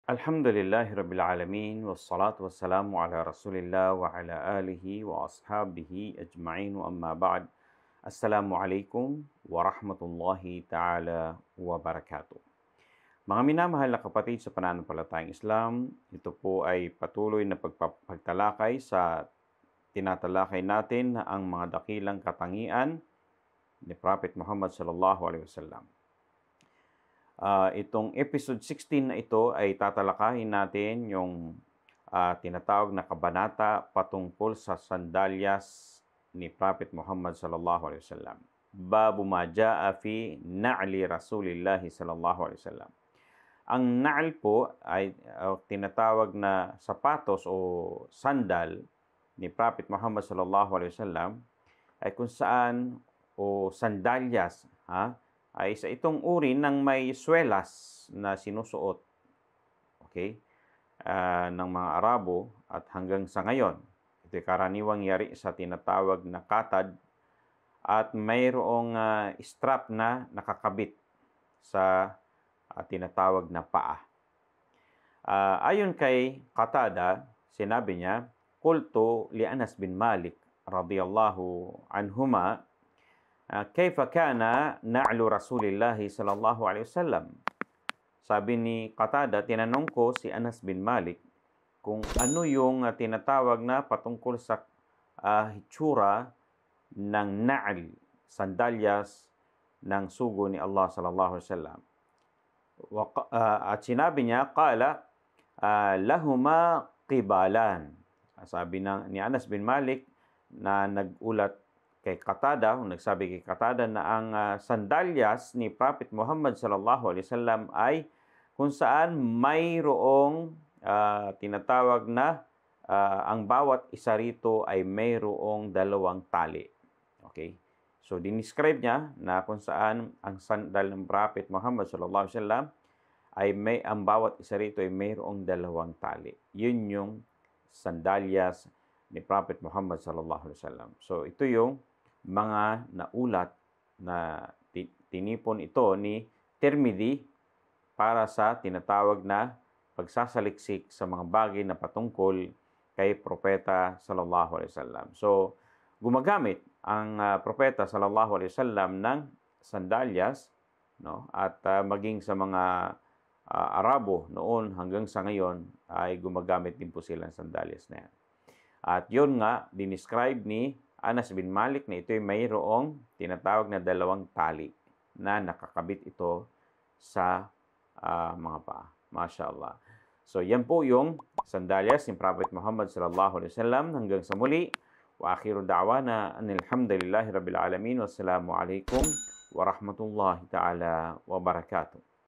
Alhamdulillahi Rabbil Alamin, wassalatu wassalamu ala Rasulillah wa ala alihi wa ashabihi ajma'in wa amma ba'd. Assalamualaikum wa rahmatullahi ta'ala wa barakatuh. Mga minamahal na kapatid sa pananampalatayang Islam, ito po ay patuloy na pagtalakay sa tinatalakay natin ang mga dakilang katangian ni Prophet Muhammad sallallahu alaihi wasallam. Itong episode 16 na ito ay tatalakayin natin yung tinatawag na kabanata patungkol sa sandalyas ni Prophet Muhammad sallallahu alaihi wasallam. Babu ma jaa fi na'li Rasulillah sallallahu alaihi wasallam. Ang na'al po ay tinatawag na sapatos o sandal ni Prophet Muhammad sallallahu alaihi wasallam ay kung saan o sandalyas ay sa itong uri ng may swelas na sinusuot, okay, ng mga Arabo at hanggang sa ngayon. Ito'y karaniwang yari sa tinatawag na katad at mayroong strap na nakakabit sa tinatawag na paa. Ayon kay Qatada, sinabi niya, "Qultu li Anas bin Malik radhiyallahu anhuma, kayfa kana na'lu Rasulillah sallallahu alaihi wasallam?" Sabi ni Qatada, tinanong ko si Anas bin Malik kung ano yung tinatawag na patungkol sa hitsura ng na'al, sandalyas ng sugo ni Allah sallallahu alaihi wasallam. At sinabi niya, qala lahuma qibalan. Sabi ni Anas bin Malik na nagulat kay Qatada, nagsabi kay Qatada na ang sandalyas ni Prophet Muhammad sallallahu alaihi wasallam ay kung saan mayroong tinatawag na ang bawat isa rito ay mayroong dalawang tali. Okay? So dinescribe niya na kung saan ang sandal ng Prophet Muhammad sallallahu alaihi wasallam ay ang bawat isa rito ay mayroong dalawang tali. Yun yung sandalyas ni Prophet Muhammad sallallahu alaihi wasallam. So ito yung mga naulat na tinipon ito ni Tirmidhi para sa tinatawag na pagsasaliksik sa mga bagay na patungkol kay Propeta sallallahu alaihi wasallam. So gumagamit ang Propeta sallallahu alaihi wasallam ng sandalyas, no? At maging sa mga Arabo noon hanggang sa ngayon ay gumagamit din po sila ng sandalyas na yan. At yun nga, dinescribe ni Anas bin Malik na ito'y mayroong tinatawag na dalawang tali na nakakabit ito sa mga paa. MashaAllah. So yan po yung sandalyas ni Prophet Muhammad sallallahu alaihi wasallam. Hanggang sa muli, wa akhiru da'wana alhamdulillahi rabbil alamin. Wassalamu alaikum wa rahmatullahi ta'ala wa barakatuh.